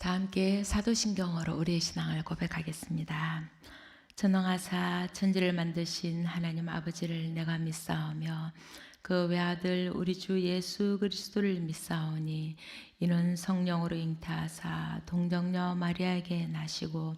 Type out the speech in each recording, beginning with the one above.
다 함께 사도신경으로 우리의 신앙을 고백하겠습니다. 전능하사 천지를 만드신 하나님 아버지를 내가 믿사오며 그 외아들 우리 주 예수 그리스도를 믿사오니 이는 성령으로 잉태하사 동정녀 마리아에게 나시고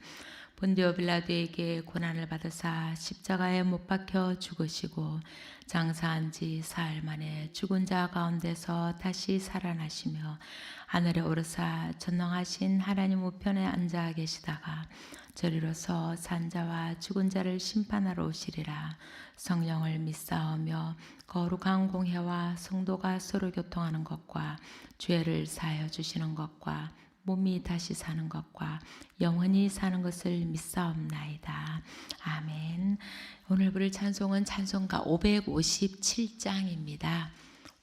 본디오 빌라도에게 고난을 받으사 십자가에 못 박혀 죽으시고 장사한 지 사흘 만에 죽은 자 가운데서 다시 살아나시며 하늘에 오르사 전능하신 하나님 우편에 앉아 계시다가 저리로서 산자와 죽은 자를 심판하러 오시리라. 성령을 믿사오며 거룩한 공회와 성도가 서로 교통하는 것과 죄를 사하여 주시는 것과 몸이 다시 사는 것과 영원히 사는 것을 믿사옵나이다. 아멘. 오늘 부를 찬송은 찬송가 557장입니다.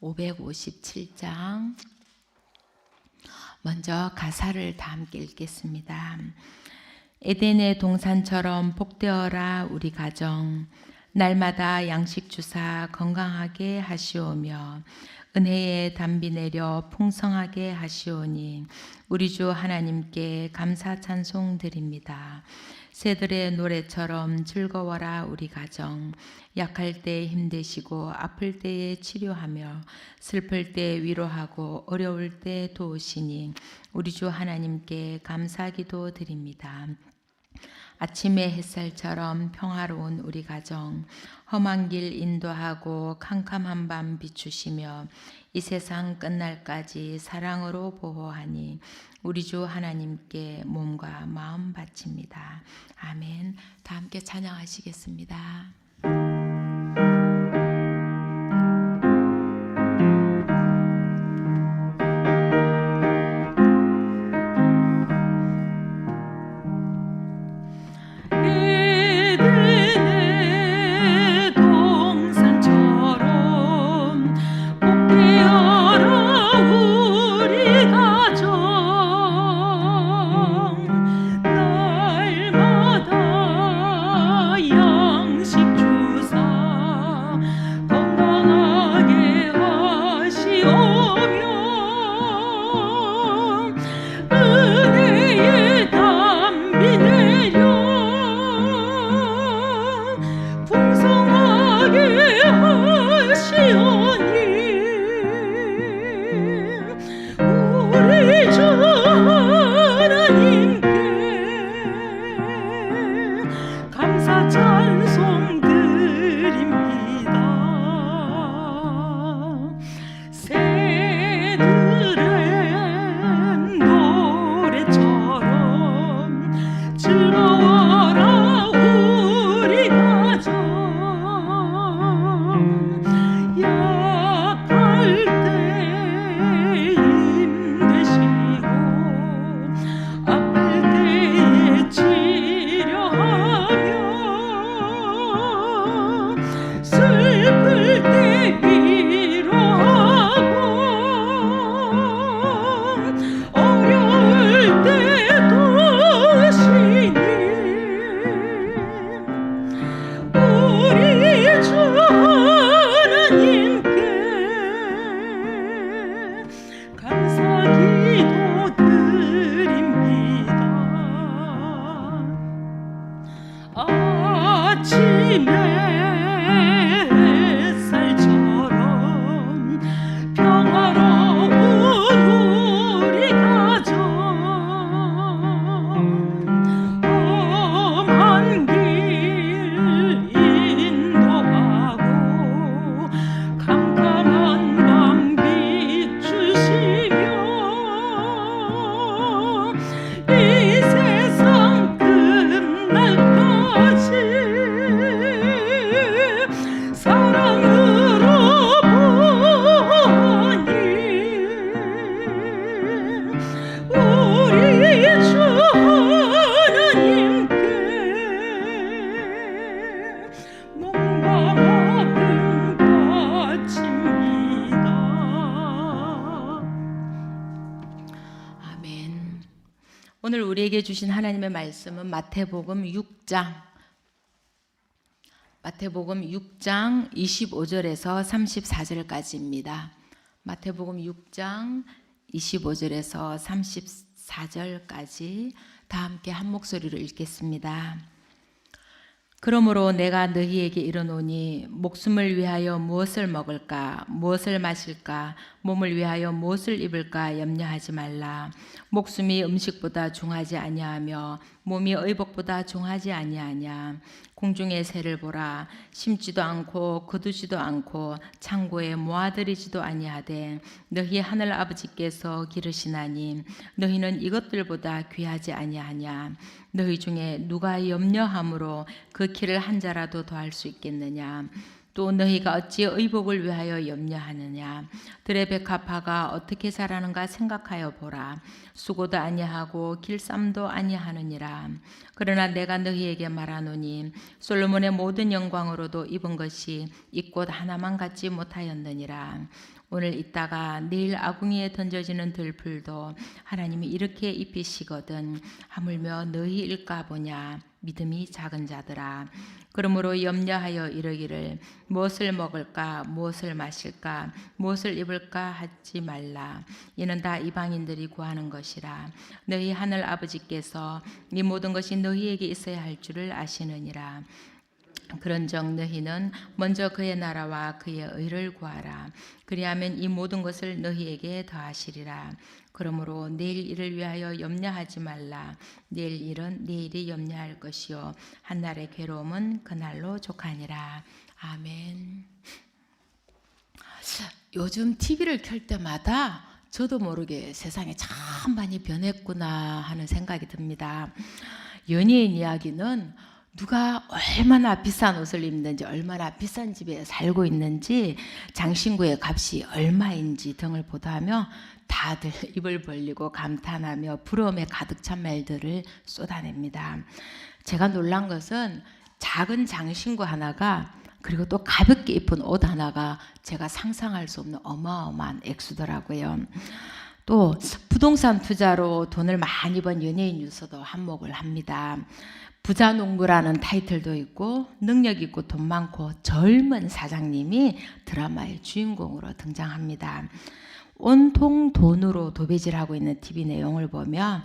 557장. 먼저 가사를 다 함께 읽겠습니다. 에덴의 동산처럼 복되어라 우리 가정. 날마다 양식 주사 건강하게 하시오며 은혜의 담비 내려 풍성하게 하시오니 우리 주 하나님께 감사 찬송 드립니다. 새들의 노래처럼 즐거워라 우리 가정. 약할 때 힘되시고 아플 때에 치료하며 슬플 때 위로하고 어려울 때 도우시니 우리 주 하나님께 감사기도 드립니다. 아침의 햇살처럼 평화로운 우리 가정. 험한 길 인도하고 캄캄한 밤 비추시며 이 세상 끝날까지 사랑으로 보호하니 우리 주 하나님께 몸과 마음 바칩니다. 아멘. 다 함께 찬양하시겠습니다. 오늘 우리에게 주신 하나님의 말씀은 마태복음 6장 25절에서 34절까지입니다. 마태복음 6장 25절에서 4절까지 다 함께 한 목소리로 읽겠습니다. 그러므로 내가 너희에게 이르노니 목숨을 위하여 무엇을 먹을까 무엇을 마실까 몸을 위하여 무엇을 입을까 염려하지 말라. 목숨이 음식보다 중하지 아니하며 몸이 의복보다 중하지 아니하냐. 공중의 새를 보라. 심지도 않고 거두지도 않고 창고에 모아들이지도 아니하되 너희 하늘 아버지께서 기르시나니 너희는 이것들보다 귀하지 아니하냐. 너희 중에 누가 염려함으로 그 키를 한 자라도 더할 수 있겠느냐. 또 너희가 어찌 의복을 위하여 염려하느냐. 들의 백합화가 어떻게 자라는가 생각하여 보라. 수고도 아니하고 길쌈도 아니하느니라. 그러나 내가 너희에게 말하노니 솔로몬의 모든 영광으로도 입은 것이 이 꽃 하나만 갖지 못하였느니라. 오늘 있다가 내일 아궁이에 던져지는 들풀도 하나님이 이렇게 입히시거든 하물며 너희일까 보냐. 믿음이 작은 자들아. 그러므로 염려하여 이르기를 무엇을 먹을까 무엇을 마실까 무엇을 입을까 하지 말라. 이는 다 이방인들이 구하는 것이라. 너희 하늘 아버지께서 이 모든 것이 너희에게 있어야 할 줄을 아시느니라. 그런즉 너희는 먼저 그의 나라와 그의 의를 구하라. 그리하면 이 모든 것을 너희에게 더하시리라. 그러므로 내일 일을 위하여 염려하지 말라. 내일 일은 내일이 염려할 것이요 한날의 괴로움은 그날로 족하니라. 아멘. 요즘 TV를 켤 때마다 저도 모르게 세상이 참 많이 변했구나 하는 생각이 듭니다. 연예인 이야기는 누가 얼마나 비싼 옷을 입는지 얼마나 비싼 집에 살고 있는지 장신구의 값이 얼마인지 등을 보도하며 다들 입을 벌리고 감탄하며 부러움에 가득 찬 말들을 쏟아냅니다. 제가 놀란 것은 작은 장신구 하나가 그리고 또 가볍게 입은 옷 하나가 제가 상상할 수 없는 어마어마한 액수더라고요. 또 부동산 투자로 돈을 많이 번 연예인 뉴스도 한몫을 합니다. 부자 농부라는 타이틀도 있고 능력 있고 돈 많고 젊은 사장님이 드라마의 주인공으로 등장합니다. 온통 돈으로 도배질하고 있는 TV 내용을 보면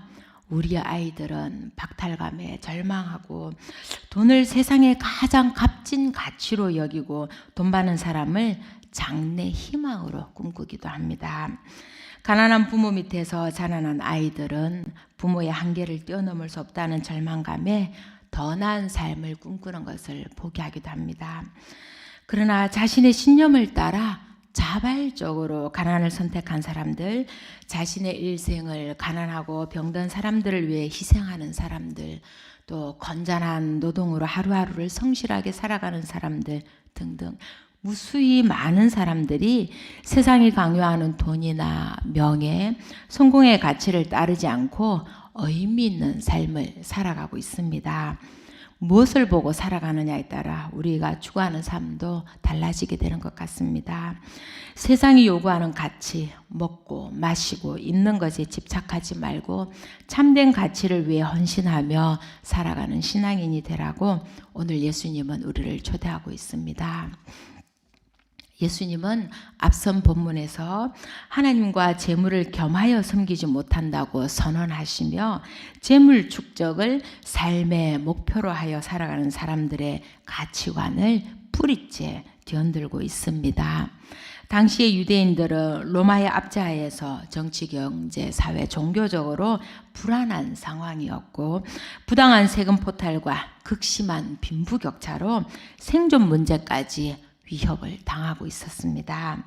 우리 아이들은 박탈감에 절망하고 돈을 세상의 가장 값진 가치로 여기고 돈 많은 사람을 장래 희망으로 꿈꾸기도 합니다. 가난한 부모 밑에서 자라난 아이들은 부모의 한계를 뛰어넘을 수 없다는 절망감에 더 나은 삶을 꿈꾸는 것을 포기하기도 합니다. 그러나 자신의 신념을 따라 자발적으로 가난을 선택한 사람들, 자신의 일생을 가난하고 병든 사람들을 위해 희생하는 사람들, 또 건전한 노동으로 하루하루를 성실하게 살아가는 사람들 등등 무수히 많은 사람들이 세상이 강요하는 돈이나 명예, 성공의 가치를 따르지 않고 의미 있는 삶을 살아가고 있습니다. 무엇을 보고 살아가느냐에 따라 우리가 추구하는 삶도 달라지게 되는 것 같습니다. 세상이 요구하는 가치, 먹고 마시고 입는 것에 집착하지 말고 참된 가치를 위해 헌신하며 살아가는 신앙인이 되라고 오늘 예수님은 우리를 초대하고 있습니다. 예수님은 앞선 본문에서 하나님과 재물을 겸하여 섬기지 못한다고 선언하시며 재물 축적을 삶의 목표로 하여 살아가는 사람들의 가치관을 뿌리째 뒤흔들고 있습니다. 당시의 유대인들은 로마의 압제하에서 정치, 경제, 사회, 종교적으로 불안한 상황이었고 부당한 세금 포탈과 극심한 빈부격차로 생존 문제까지 위협을 당하고 있었습니다.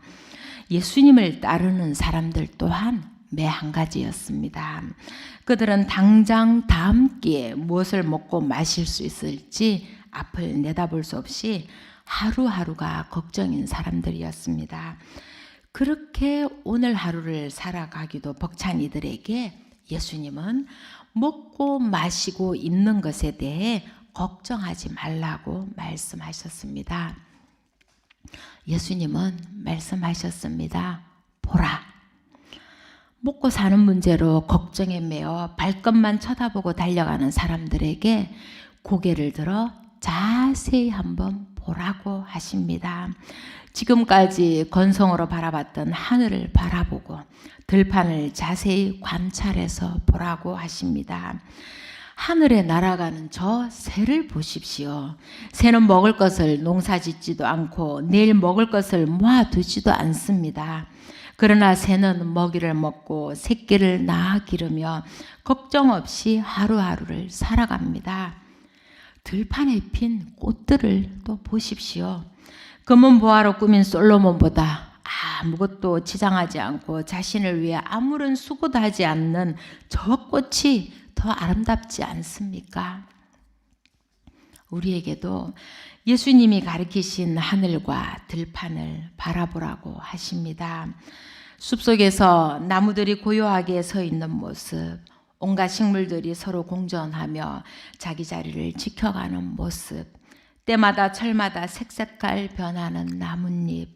예수님을 따르는 사람들 또한 매 한 가지였습니다. 그들은 당장 다음 끼에 무엇을 먹고 마실 수 있을지 앞을 내다볼 수 없이 하루하루가 걱정인 사람들이었습니다. 그렇게 오늘 하루를 살아가기도 벅찬 이들에게 예수님은 먹고 마시고 입는 것에 대해 걱정하지 말라고 말씀하셨습니다. 예수님은 말씀하셨습니다. 보라, 먹고 사는 문제로 걱정에 매여 발끝만 쳐다보고 달려가는 사람들에게 고개를 들어 자세히 한번 보라고 하십니다. 지금까지 건성으로 바라봤던 하늘을 바라보고 들판을 자세히 관찰해서 보라고 하십니다. 하늘에 날아가는 저 새를 보십시오. 새는 먹을 것을 농사짓지도 않고 내일 먹을 것을 모아두지도 않습니다. 그러나 새는 먹이를 먹고 새끼를 낳아 기르며 걱정 없이 하루하루를 살아갑니다. 들판에 핀 꽃들을 또 보십시오. 금은 보화로 꾸민 솔로몬보다 아무것도 지장하지 않고 자신을 위해 아무런 수고도 하지 않는 저 꽃이 더 아름답지 않습니까? 우리에게도 예수님이 가르치신 하늘과 들판을 바라보라고 하십니다. 숲속에서 나무들이 고요하게 서 있는 모습, 온갖 식물들이 서로 공존하며 자기 자리를 지켜가는 모습, 때마다 철마다 색색깔 변하는 나뭇잎,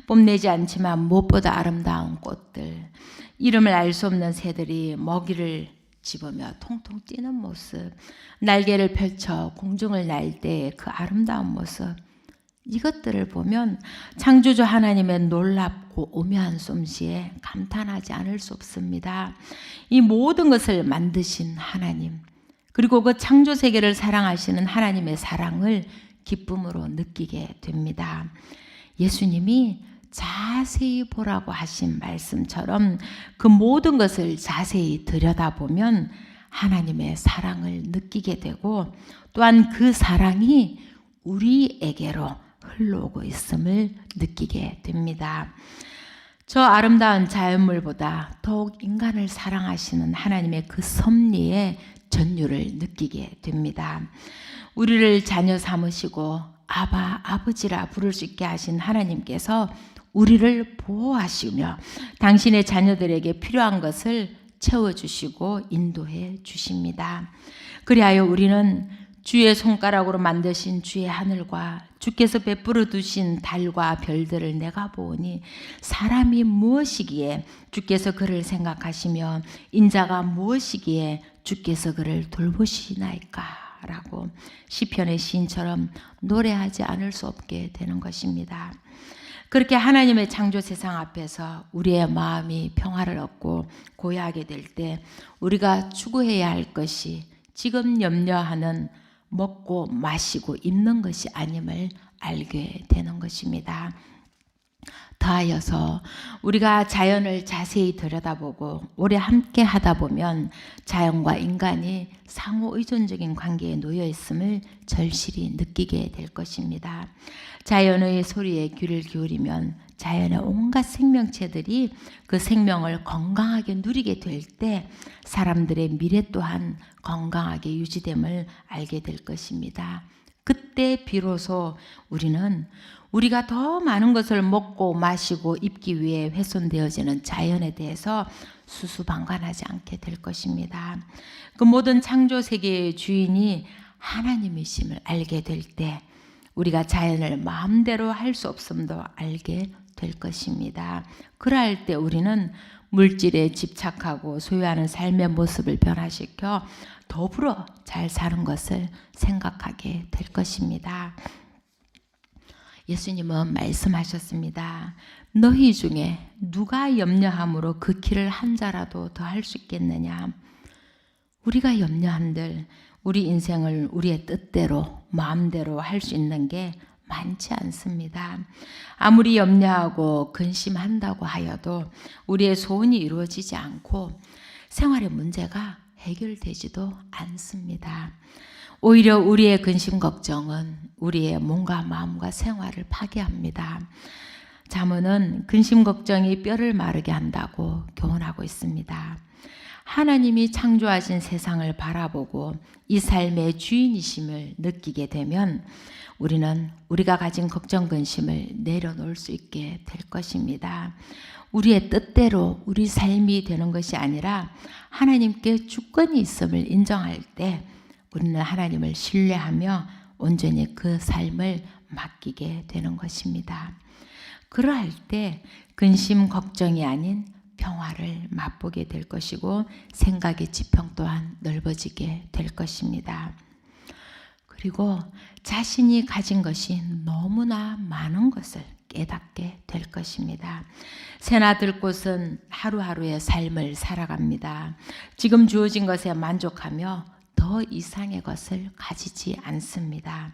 뽐내지 않지만 무엇보다 아름다운 꽃들, 이름을 알 수 없는 새들이 먹이를 집으며 통통 뛰는 모습, 날개를 펼쳐 공중을 날 때 그 아름다운 모습, 이것들을 보면 창조주 하나님의 놀랍고 오묘한 솜씨에 감탄하지 않을 수 없습니다. 이 모든 것을 만드신 하나님, 그리고 그 창조 세계를 사랑하시는 하나님의 사랑을 기쁨으로 느끼게 됩니다. 예수님이 자세히 보라고 하신 말씀처럼 그 모든 것을 자세히 들여다보면 하나님의 사랑을 느끼게 되고 또한 그 사랑이 우리에게로 흘러오고 있음을 느끼게 됩니다. 저 아름다운 자연물보다 더욱 인간을 사랑하시는 하나님의 그 섭리의 전율을 느끼게 됩니다. 우리를 자녀 삼으시고 아바, 아버지라 부를 수 있게 하신 하나님께서 우리를 보호하시며 당신의 자녀들에게 필요한 것을 채워주시고 인도해 주십니다. 그리하여 우리는 주의 손가락으로 만드신 주의 하늘과 주께서 베풀어 두신 달과 별들을 내가 보니 사람이 무엇이기에 주께서 그를 생각하시며 인자가 무엇이기에 주께서 그를 돌보시나이까 라고 시편의 시인처럼 노래하지 않을 수 없게 되는 것입니다. 그렇게 하나님의 창조 세상 앞에서 우리의 마음이 평화를 얻고 고요하게 될 때 우리가 추구해야 할 것이 지금 염려하는 먹고 마시고 입는 것이 아님을 알게 되는 것입니다. 더하여서 우리가 자연을 자세히 들여다보고 오래 함께 하다 보면 자연과 인간이 상호 의존적인 관계에 놓여 있음을 절실히 느끼게 될 것입니다. 자연의 소리에 귀를 기울이면 자연의 온갖 생명체들이 그 생명을 건강하게 누리게 될 때 사람들의 미래 또한 건강하게 유지됨을 알게 될 것입니다. 그때 비로소 우리는 우리가 더 많은 것을 먹고 마시고 입기 위해 훼손되어지는 자연에 대해서 수수방관하지 않게 될 것입니다. 그 모든 창조 세계의 주인이 하나님이심을 알게 될 때 우리가 자연을 마음대로 할 수 없음도 알게 될 것입니다. 그럴 때 우리는 물질에 집착하고 소유하는 삶의 모습을 변화시켜 더불어 잘 사는 것을 생각하게 될 것입니다. 예수님은 말씀하셨습니다. 너희 중에 누가 염려함으로 그 길을 한 자라도 더 할 수 있겠느냐. 우리가 염려한들 우리 인생을 우리의 뜻대로 마음대로 할 수 있는 게 많지 않습니다. 아무리 염려하고 근심한다고 하여도 우리의 소원이 이루어지지 않고 생활의 문제가 해결되지도 않습니다. 오히려 우리의 근심 걱정은 우리의 몸과 마음과 생활을 파괴합니다. 잠언은 근심 걱정이 뼈를 마르게 한다고 교훈하고 있습니다. 하나님이 창조하신 세상을 바라보고 이 삶의 주인이심을 느끼게 되면 우리는 우리가 가진 걱정 근심을 내려놓을 수 있게 될 것입니다. 우리의 뜻대로 우리 삶이 되는 것이 아니라 하나님께 주권이 있음을 인정할 때 우리는 하나님을 신뢰하며 온전히 그 삶을 맡기게 되는 것입니다. 그러할 때 근심 걱정이 아닌 평화를 맛보게 될 것이고 생각의 지평 또한 넓어지게 될 것입니다. 그리고 자신이 가진 것이 너무나 많은 것을 깨닫게 될 것입니다. 새나 들꽃은 하루하루의 삶을 살아갑니다. 지금 주어진 것에 만족하며 더 이상의 것을 가지지 않습니다.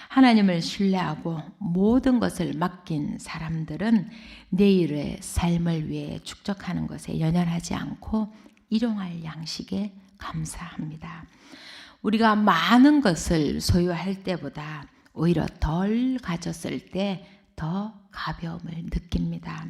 하나님을 신뢰하고 모든 것을 맡긴 사람들은 내일의 삶을 위해 축적하는 것에 연연하지 않고 일용할 양식에 감사합니다. 우리가 많은 것을 소유할 때보다 오히려 덜 가졌을 때 더 가벼움을 느낍니다.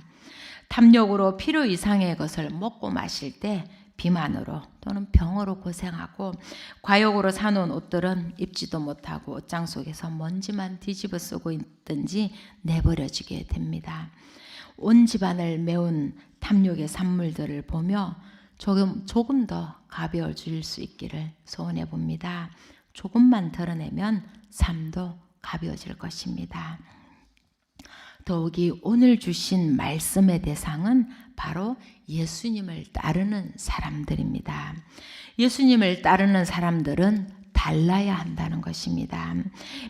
탐욕으로 필요 이상의 것을 먹고 마실 때 비만으로 또는 병으로 고생하고, 과욕으로 사놓은 옷들은 입지도 못하고 옷장 속에서 먼지만 뒤집어 쓰고 있든지 내버려지게 됩니다. 온 집안을 메운 탐욕의 산물들을 보며 조금 더 가벼워질 수 있기를 소원해 봅니다. 조금만 덜어내면 삶도 가벼워질 것입니다. 더욱이 오늘 주신 말씀의 대상은 바로 예수님을 따르는 사람들입니다. 예수님을 따르는 사람들은 달라야 한다는 것입니다.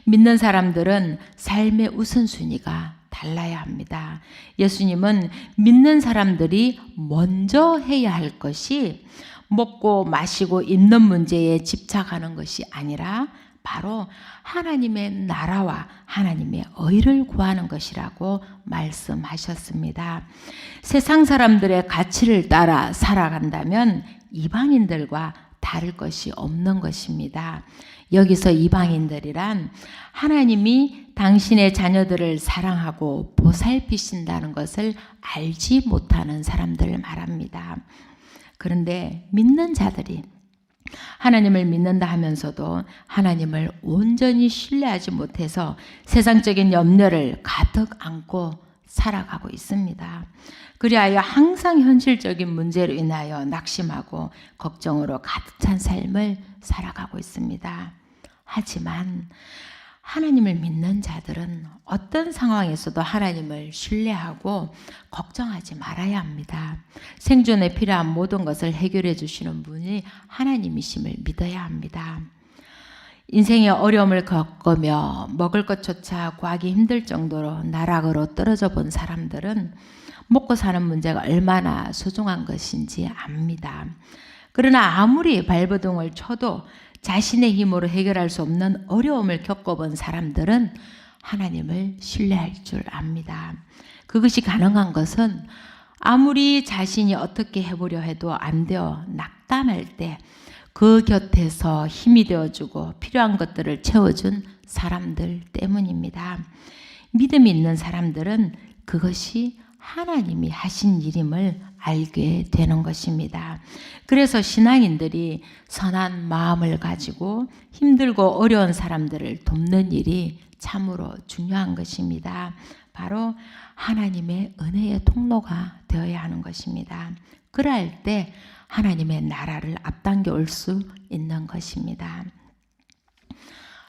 믿는 사람들은 삶의 우선순위가 달라야 합니다. 예수님은 믿는 사람들이 먼저 해야 할 것이 먹고 마시고 입는 문제에 집착하는 것이 아니라 바로 하나님의 나라와 하나님의 의를 구하는 것이라고 말씀하셨습니다. 세상 사람들의 가치를 따라 살아간다면 이방인들과 다를 것이 없는 것입니다. 여기서 이방인들이란 하나님이 당신의 자녀들을 사랑하고 보살피신다는 것을 알지 못하는 사람들을 말합니다. 그런데 믿는 자들이 하나님을 믿는다 하면서도 하나님을 온전히 신뢰하지 못해서 세상적인 염려를 가득 안고 살아가고 있습니다. 그리하여 항상 현실적인 문제로 인하여 낙심하고 걱정으로 가득 찬 삶을 살아가고 있습니다. 하지만 하나님을 믿는 자들은 어떤 상황에서도 하나님을 신뢰하고 걱정하지 말아야 합니다. 생존에 필요한 모든 것을 해결해 주시는 분이 하나님이심을 믿어야 합니다. 인생의 어려움을 겪으며 먹을 것조차 구하기 힘들 정도로 나락으로 떨어져 본 사람들은 먹고 사는 문제가 얼마나 소중한 것인지 압니다. 그러나 아무리 발버둥을 쳐도 자신의 힘으로 해결할 수 없는 어려움을 겪어본 사람들은 하나님을 신뢰할 줄 압니다. 그것이 가능한 것은 아무리 자신이 어떻게 해보려 해도 안 되어 낙담할 때 그 곁에서 힘이 되어주고 필요한 것들을 채워준 사람들 때문입니다. 믿음이 있는 사람들은 그것이 하나님이 하신 일임을 알게 되는 것입니다. 그래서 신앙인들이 선한 마음을 가지고 힘들고 어려운 사람들을 돕는 일이 참으로 중요한 것입니다. 바로 하나님의 은혜의 통로가 되어야 하는 것입니다. 그럴 때 하나님의 나라를 앞당겨 올 수 있는 것입니다.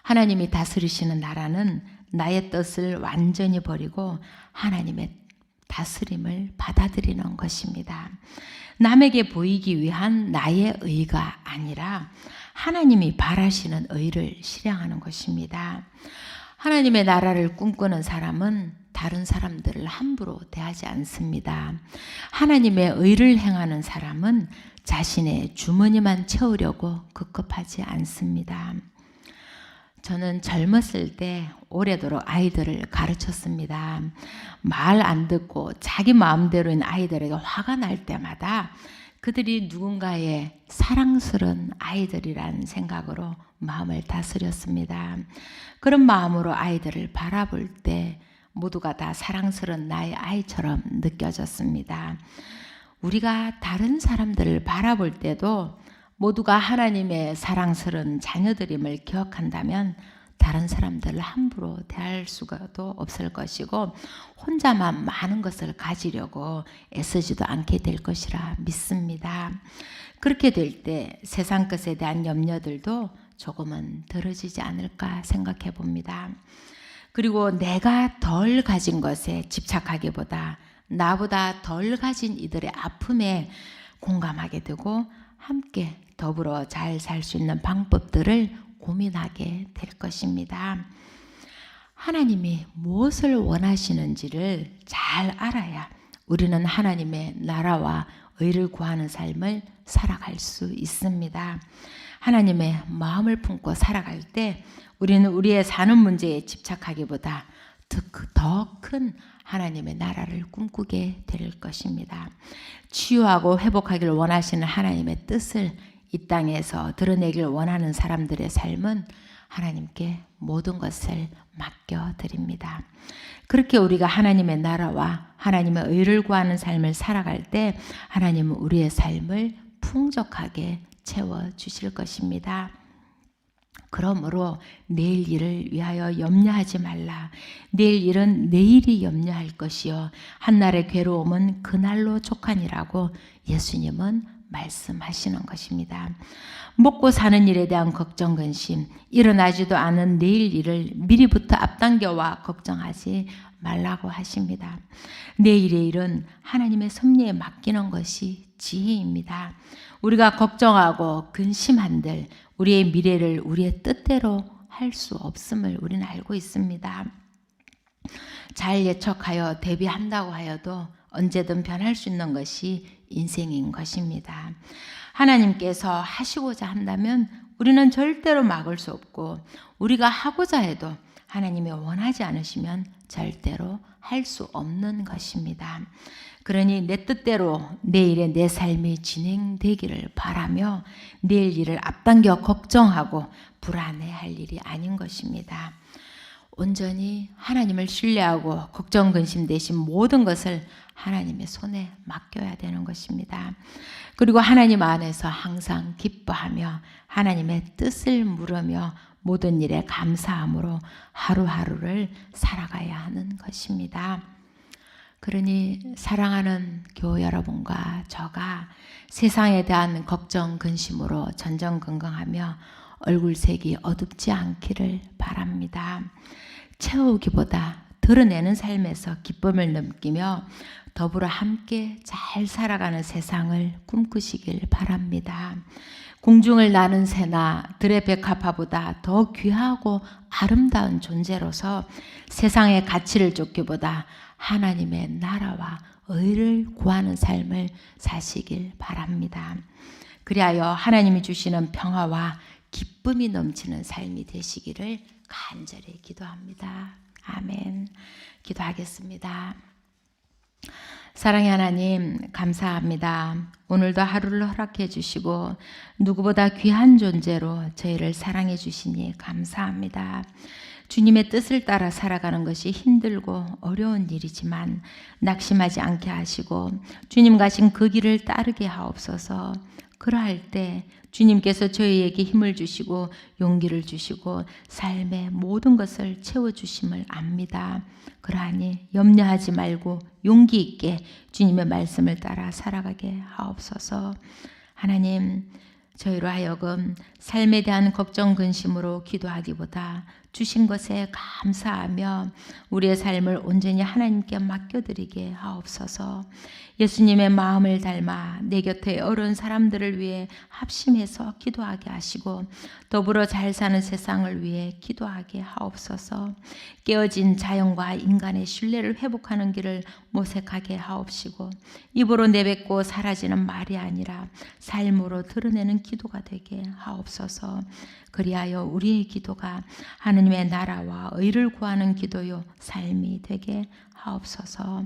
하나님이 다스리시는 나라는 나의 뜻을 완전히 버리고 하나님의 다스림을 받아들이는 것입니다. 남에게 보이기 위한 나의 의가 아니라 하나님이 바라시는 의를 실행하는 것입니다. 하나님의 나라를 꿈꾸는 사람은 다른 사람들을 함부로 대하지 않습니다. 하나님의 의를 행하는 사람은 자신의 주머니만 채우려고 급급하지 않습니다. 저는 젊었을 때 오래도록 아이들을 가르쳤습니다. 말 안 듣고 자기 마음대로인 아이들에게 화가 날 때마다 그들이 누군가의 사랑스러운 아이들이란 생각으로 마음을 다스렸습니다. 그런 마음으로 아이들을 바라볼 때 모두가 다 사랑스러운 나의 아이처럼 느껴졌습니다. 우리가 다른 사람들을 바라볼 때도 모두가 하나님의 사랑스러운 자녀들임을 기억한다면 다른 사람들을 함부로 대할 수가도 없을 것이고 혼자만 많은 것을 가지려고 애쓰지도 않게 될 것이라 믿습니다. 그렇게 될 때 세상 것에 대한 염려들도 조금은 덜어지지 않을까 생각해 봅니다. 그리고 내가 덜 가진 것에 집착하기보다 나보다 덜 가진 이들의 아픔에 공감하게 되고 함께 더불어 잘 살 수 있는 방법들을 고민하게 될 것입니다. 하나님이 무엇을 원하시는지를 잘 알아야 우리는 하나님의 나라와 의를 구하는 삶을 살아갈 수 있습니다. 하나님의 마음을 품고 살아갈 때 우리는 우리의 사는 문제에 집착하기보다 더 큰 하나님의 나라를 꿈꾸게 될 것입니다. 치유하고 회복하기를 원하시는 하나님의 뜻을 이 땅에서 드러내길 원하는 사람들의 삶은 하나님께 모든 것을 맡겨드립니다. 그렇게 우리가 하나님의 나라와 하나님의 의를 구하는 삶을 살아갈 때 하나님은 우리의 삶을 풍족하게 채워주실 것입니다. 그러므로 내일 일을 위하여 염려하지 말라. 내일 일은 내일이 염려할 것이요 한날의 괴로움은 그날로 족하니라고 예수님은 말씀하시는 것입니다. 먹고 사는 일에 대한 걱정, 근심, 일어나지도 않은 내일 일을 미리부터 앞당겨와 걱정하지 말라고 하십니다. 내일의 일은 하나님의 섭리에 맡기는 것이 지혜입니다. 우리가 걱정하고 근심한들 우리의 미래를 우리의 뜻대로 할 수 없음을 우리는 알고 있습니다. 잘 예측하여 대비한다고 하여도 언제든 변할 수 있는 것이 인생인 것입니다. 하나님께서 하시고자 한다면 우리는 절대로 막을 수 없고 우리가 하고자 해도 하나님이 원하지 않으시면 절대로 할 수 없는 것입니다. 그러니 내 뜻대로 내일의 내 삶이 진행되기를 바라며 내일 일을 앞당겨 걱정하고 불안해할 일이 아닌 것입니다. 온전히 하나님을 신뢰하고 걱정 근심 대신 모든 것을 하나님의 손에 맡겨야 되는 것입니다. 그리고 하나님 안에서 항상 기뻐하며 하나님의 뜻을 물으며 모든 일에 감사함으로 하루하루를 살아가야 하는 것입니다. 그러니 사랑하는 교우 여러분과 저가 세상에 대한 걱정 근심으로 전전긍긍하며 얼굴색이 어둡지 않기를 바랍니다. 채우기보다 드러내는 삶에서 기쁨을 느끼며 더불어 함께 잘 살아가는 세상을 꿈꾸시길 바랍니다. 공중을 나는 새나 들의 백합화보다 더 귀하고 아름다운 존재로서 세상의 가치를 쫓기보다 하나님의 나라와 의를 구하는 삶을 사시길 바랍니다. 그리하여 하나님이 주시는 평화와 기쁨이 넘치는 삶이 되시기를 간절히 기도합니다. 아멘. 기도하겠습니다. 사랑의 하나님 감사합니다. 오늘도 하루를 허락해 주시고 누구보다 귀한 존재로 저희를 사랑해 주시니 감사합니다. 주님의 뜻을 따라 살아가는 것이 힘들고 어려운 일이지만 낙심하지 않게 하시고 주님 가신 그 길을 따르게 하옵소서. 그러할 때 주님께서 저희에게 힘을 주시고 용기를 주시고 삶의 모든 것을 채워주심을 압니다. 그러하니 염려하지 말고 용기 있게 주님의 말씀을 따라 살아가게 하옵소서. 하나님, 저희로 하여금 삶에 대한 걱정 근심으로 기도하기보다 주신 것에 감사하며 우리의 삶을 온전히 하나님께 맡겨드리게 하옵소서. 예수님의 마음을 닮아 내 곁에 어려운 사람들을 위해 합심해서 기도하게 하시고 더불어 잘 사는 세상을 위해 기도하게 하옵소서. 깨어진 자연과 인간의 신뢰를 회복하는 길을 모색하게 하옵시고 입으로 내뱉고 사라지는 말이 아니라 삶으로 드러내는 기도가 되게 하옵소서. 그리하여 우리의 기도가 하느님의 나라와 의를 구하는 기도요 삶이 되게 하옵소서.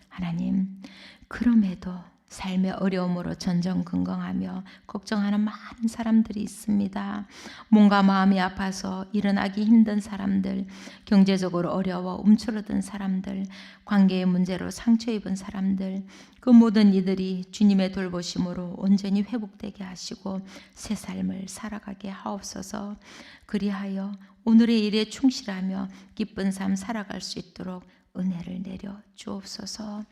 하나님, 그럼에도 삶의 어려움으로 전전긍긍하며 걱정하는 많은 사람들이 있습니다. 몸과 마음이 아파서 일어나기 힘든 사람들, 경제적으로 어려워 움츠러든 사람들, 관계의 문제로 상처 입은 사람들, 그 모든 이들이 주님의 돌보심으로 온전히 회복되게 하시고 새 삶을 살아가게 하옵소서. 그리하여 오늘의 일에 충실하며 기쁜 삶 살아갈 수 있도록 은혜를 내려 주옵소서.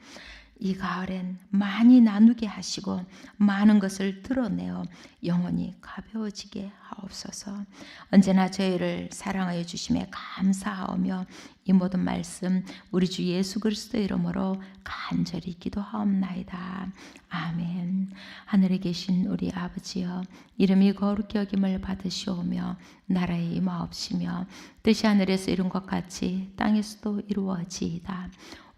이 가을엔 많이 나누게 하시고 많은 것을 드러내어 영혼이 가벼워지게 하옵소서. 주옵소서. 언제나 저희를 사랑하여 주심에 감사하오며 이 모든 말씀 우리 주 예수 그리스도 이름으로 간절히 기도하옵나이다. 아멘. 하늘에 계신 우리 아버지여, 이름이 거룩히 여김을 받으시오며 나라에 임하옵시며 뜻이 하늘에서 이룬 것 같이 땅에서도 이루어지이다.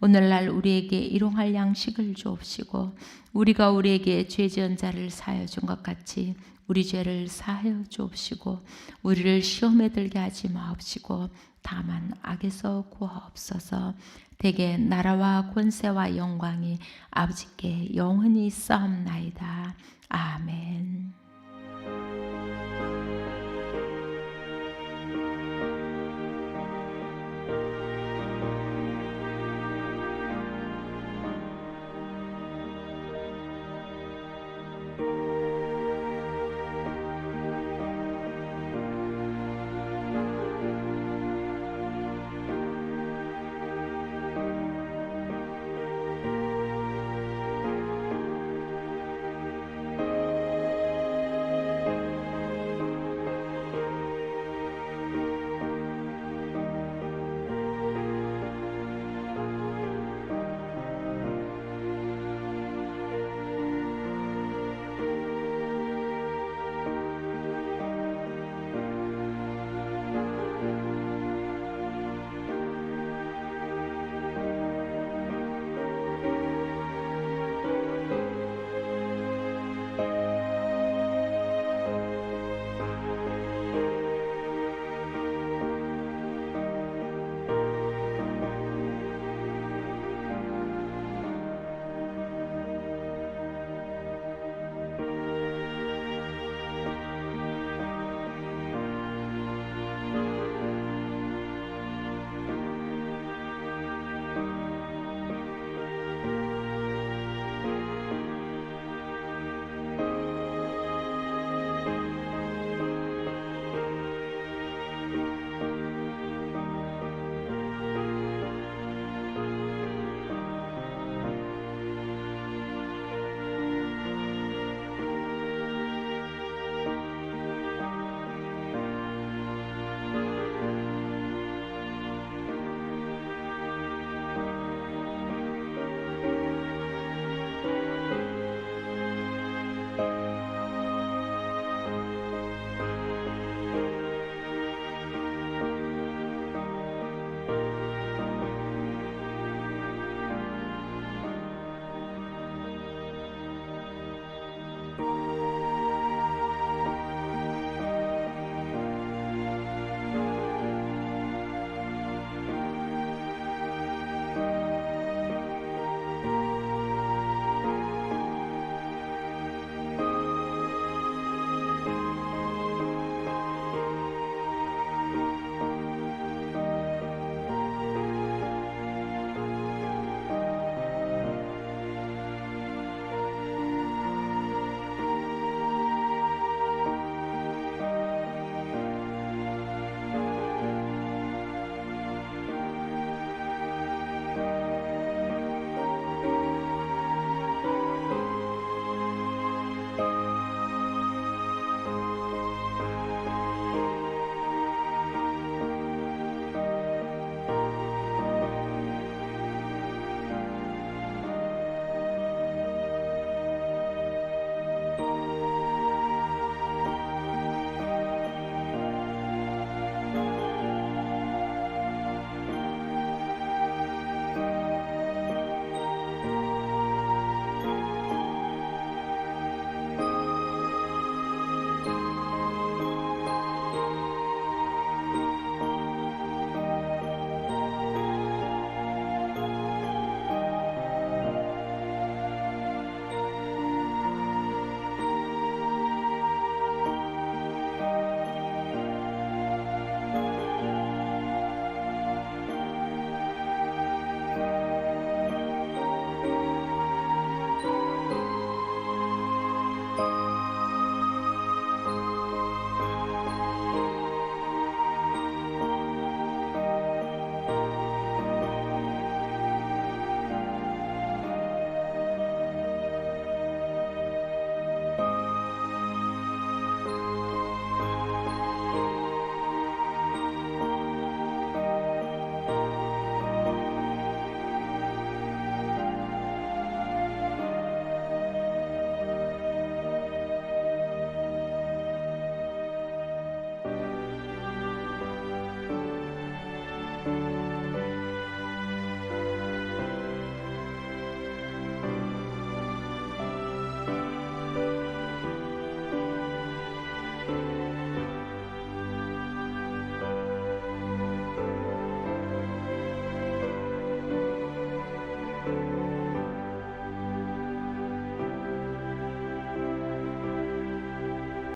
오늘날 우리에게 일용할 양식을 주옵시고 우리가 우리에게 죄 지은 자를 사하여 준 것 같이 우리 죄를 사하여 주옵시고 우리를 시험에 들게 하지 마옵시고 다만 악에서 구하옵소서. 대개 나라와 권세와 영광이 아버지께 영원히 있사옵나이다. 아멘.